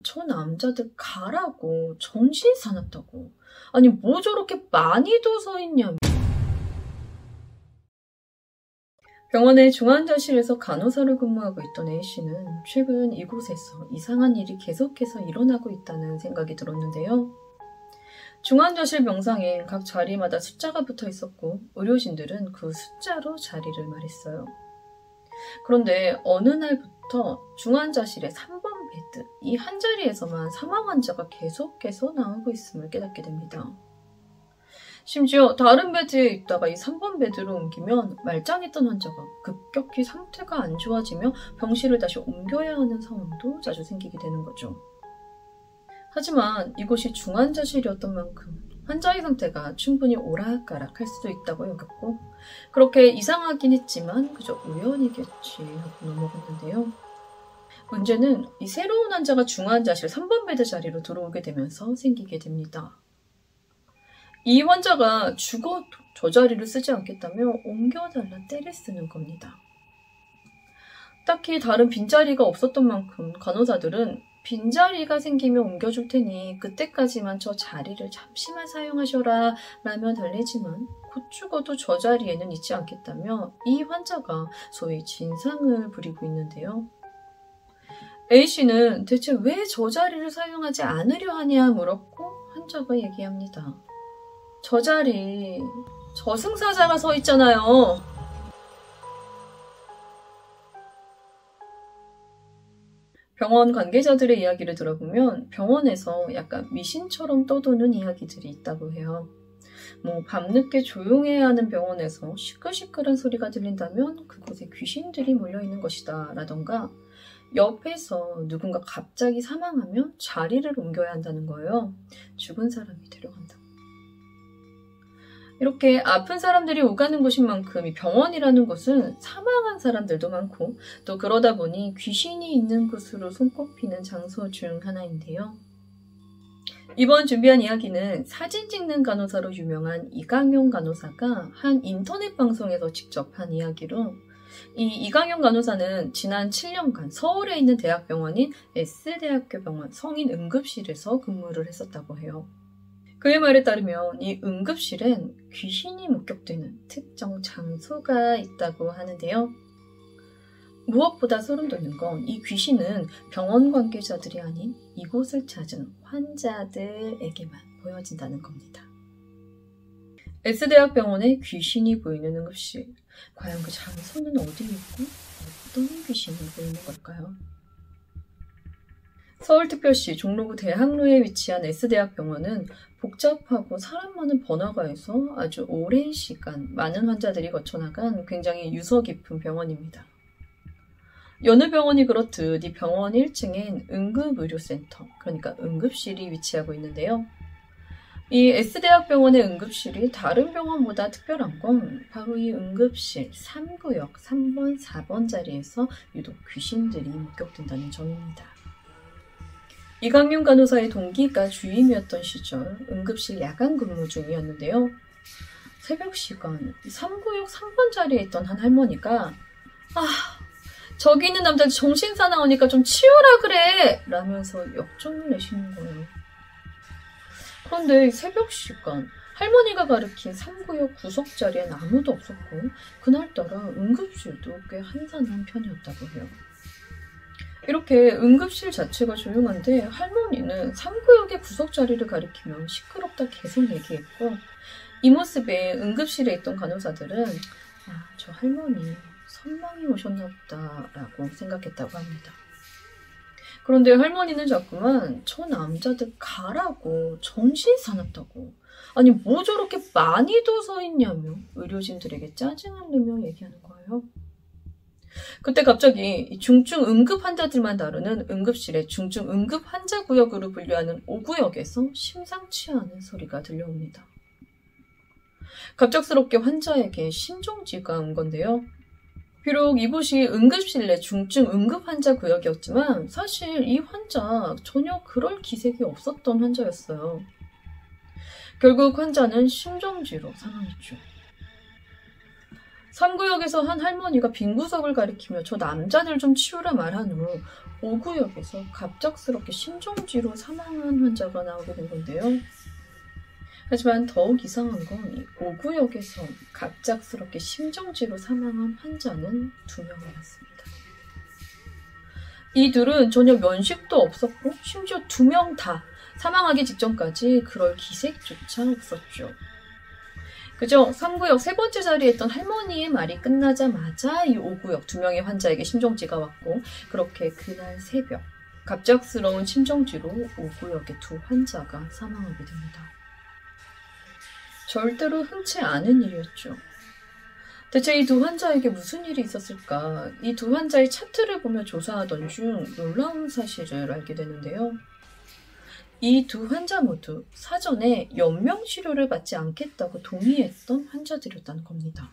저 남자들 가라고. 정신 사납다고. 아니 뭐 저렇게 많이도 서 있냐며. 병원의 중환자실에서 간호사로 근무하고 있던 A씨는 최근 이곳에서 이상한 일이 계속해서 일어나고 있다는 생각이 들었는데요. 중환자실 병상엔 각 자리마다 숫자가 붙어 있었고 의료진들은 그 숫자로 자리를 말했어요. 그런데 어느 날부터 중환자실의 3번 베드, 이 한 자리에서만 사망 환자가 계속해서 나오고 있음을 깨닫게 됩니다. 심지어 다른 베드에 있다가 이 3번 베드로 옮기면 말짱했던 환자가 급격히 상태가 안 좋아지며 병실을 다시 옮겨야 하는 상황도 자주 생기게 되는 거죠. 하지만 이곳이 중환자실이었던 만큼 환자의 상태가 충분히 오락가락할 수도 있다고 여겼고 그렇게 이상하긴 했지만 그저 우연이겠지 하고 넘어갔는데요. 문제는 이 새로운 환자가 중환자실 3번 베드 자리로 들어오게 되면서 생기게 됩니다. 이 환자가 죽어도 저 자리를 쓰지 않겠다며 옮겨달라 떼를 쓰는 겁니다. 딱히 다른 빈자리가 없었던 만큼 간호사들은 빈자리가 생기면 옮겨줄 테니 그때까지만 저 자리를 잠시만 사용하셔라 라며 달래지만 곧 죽어도 저 자리에는 있지 않겠다며 이 환자가 소위 진상을 부리고 있는데요. A씨는 대체 왜 저 자리를 사용하지 않으려 하냐 물었고 환자가 얘기합니다. 저 자리 저승사자가 서 있잖아요. 병원 관계자들의 이야기를 들어보면 병원에서 약간 미신처럼 떠도는 이야기들이 있다고 해요. 뭐 밤늦게 조용해야 하는 병원에서 시끌시끌한 소리가 들린다면 그곳에 귀신들이 몰려있는 것이다 라던가 옆에서 누군가 갑자기 사망하면 자리를 옮겨야 한다는 거예요. 죽은 사람이 데려간다고. 이렇게 아픈 사람들이 오가는 곳인 만큼 이 병원이라는 곳은 사망한 사람들도 많고 또 그러다 보니 귀신이 있는 곳으로 손꼽히는 장소 중 하나인데요. 이번 준비한 이야기는 사진 찍는 간호사로 유명한 이강용 간호사가 한 인터넷 방송에서 직접 한 이야기로 이 이강용 간호사는 지난 7년간 서울에 있는 대학병원인 S대학교 병원 성인 응급실에서 근무를 했었다고 해요. 그의 말에 따르면 이 응급실엔 귀신이 목격되는 특정 장소가 있다고 하는데요. 무엇보다 소름 돋는 건 이 귀신은 병원 관계자들이 아닌 이곳을 찾은 환자들에게만 보여진다는 겁니다. S대학병원에 귀신이 보이는 응급실. 과연 그 장소는 어디에 있고 어떤 귀신이 보이는 걸까요? 서울특별시 종로구 대학로에 위치한 S대학병원은 복잡하고 사람 많은 번화가에서 아주 오랜 시간 많은 환자들이 거쳐나간 굉장히 유서 깊은 병원입니다. 여느 병원이 그렇듯 이 병원 1층엔 응급의료센터, 그러니까 응급실이 위치하고 있는데요. 이 S대학병원의 응급실이 다른 병원보다 특별한 건 바로 이 응급실 3구역 3번, 4번 자리에서 유독 귀신들이 목격된다는 점입니다. 이강용 간호사의 동기가 주임이었던 시절 응급실 야간 근무 중이었는데요. 새벽 시간 3구역 3번 자리에 있던 한 할머니가 저기 있는 남자들 정신사 나오니까 좀 치우라 그래! 라면서 역정을 내시는 거예요. 그런데 새벽 시간 할머니가 가리킨 3구역 구석 자리엔 아무도 없었고 그날따라 응급실도 꽤 한산한 편이었다고 해요. 이렇게 응급실 자체가 조용한데 할머니는 3구역의 구석 자리를 가리키며 시끄럽다 계속 얘기했고 이 모습에 응급실에 있던 간호사들은 저 할머니 선망이 오셨나 보다 라고 생각했다고 합니다. 그런데 할머니는 자꾸만 저 남자들 가라고. 정신 사납다고. 아니 뭐 저렇게 많이도 서 있냐며 의료진들에게 짜증을 내며 얘기하는 거예요. 그때 갑자기 중증 응급 환자들만 다루는 응급실의 중증 응급 환자 구역으로 분류하는 5구역에서 심상치 않은 소리가 들려옵니다. 갑작스럽게 환자에게 심정지가 온 건데요. 비록 이곳이 응급실 내 중증 응급 환자 구역이었지만 사실 이 환자 전혀 그럴 기색이 없었던 환자였어요. 결국 환자는 심정지로 사망했죠. 3구역에서 한 할머니가 빈 구석을 가리키며 저 남자들 좀 치우라 말한 후 5구역에서 갑작스럽게 심정지로 사망한 환자가 나오게 된 건데요. 하지만 더욱 이상한 건 이 5구역에서 갑작스럽게 심정지로 사망한 환자는 2명이었습니다. 이 둘은 전혀 면식도 없었고 심지어 2명 다 사망하기 직전까지 그럴 기색조차 없었죠. 그저 3구역 세 번째 자리에 있던 할머니의 말이 끝나자마자 이 5구역 2명의 환자에게 심정지가 왔고 그렇게 그날 새벽 갑작스러운 심정지로 5구역의 2 환자가 사망하게 됩니다. 절대로 흔치 않은 일이었죠. 대체 이 2 환자에게 무슨 일이 있었을까? 이 2 환자의 차트를 보며 조사하던 중 놀라운 사실을 알게 되는데요. 이 2 환자 모두 사전에 연명치료를 받지 않겠다고 동의했던 환자들이었다는 겁니다.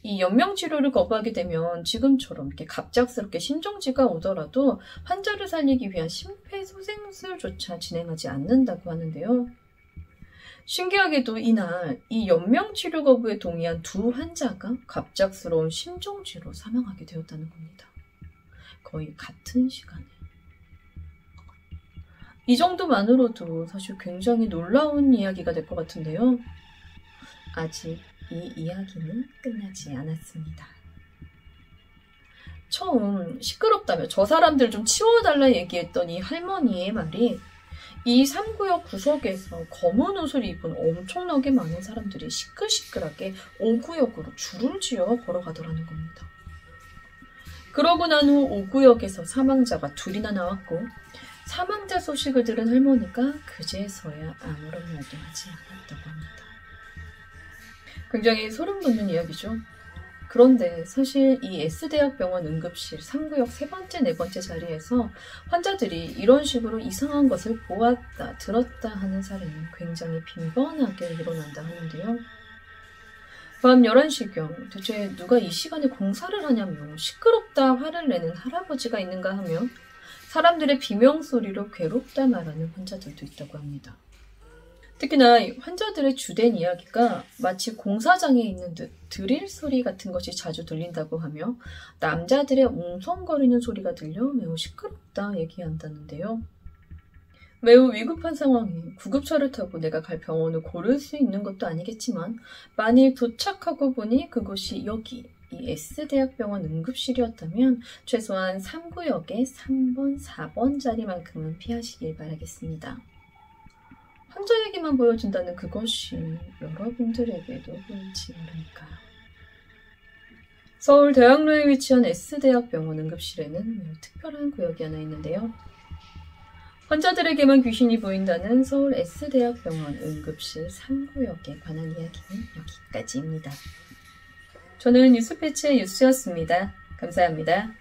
이 연명치료를 거부하게 되면 지금처럼 이렇게 갑작스럽게 심정지가 오더라도 환자를 살리기 위한 심폐소생술조차 진행하지 않는다고 하는데요. 신기하게도 이날 이 연명치료 거부에 동의한 2 환자가 갑작스러운 심정지로 사망하게 되었다는 겁니다. 거의 같은 시간에. 이 정도만으로도 사실 굉장히 놀라운 이야기가 될 것 같은데요. 아직 이 이야기는 끝나지 않았습니다. 처음 시끄럽다며 저 사람들 좀 치워달라 얘기했던 이 할머니의 말이 이 3구역 구석에서 검은 옷을 입은 엄청나게 많은 사람들이 시끌시끌하게 5구역으로 줄을 지어 걸어가더라는 겁니다. 그러고 난 후 5구역에서 사망자가 2이나 나왔고 사망자 소식을 들은 할머니가 그제서야 아무런 말도 하지 않았다고 합니다. 굉장히 소름 돋는 이야기죠. 그런데 사실 이 S대학병원 응급실 3구역 세 번째, 네 번째 자리에서 환자들이 이런 식으로 이상한 것을 보았다, 들었다 하는 사례는 굉장히 빈번하게 일어난다 하는데요. 밤 11시경 대체 누가 이 시간에 공사를 하냐며 시끄럽다 화를 내는 할아버지가 있는가 하며 사람들의 비명소리로 괴롭다 말하는 환자들도 있다고 합니다. 특히나 환자들의 주된 이야기가 마치 공사장에 있는 듯 드릴 소리 같은 것이 자주 들린다고 하며 남자들의 웅성거리는 소리가 들려 매우 시끄럽다 얘기한다는데요. 매우 위급한 상황에 구급차를 타고 내가 갈 병원을 고를 수 있는 것도 아니겠지만 만일 도착하고 보니 그곳이 여기 이 S대학병원 응급실이었다면 최소한 3구역의 3번, 4번 자리만큼은 피하시길 바라겠습니다. 환자에게만 보여준다는 그것이 여러분들에게도 보일지 모르니까요. 서울 대학로에 위치한 S대학병원 응급실에는 매우 특별한 구역이 하나 있는데요. 환자들에게만 귀신이 보인다는 서울 S대학병원 응급실 3구역에 관한 이야기는 여기까지입니다. 저는 뉴스패치의 뉴스였습니다. 감사합니다.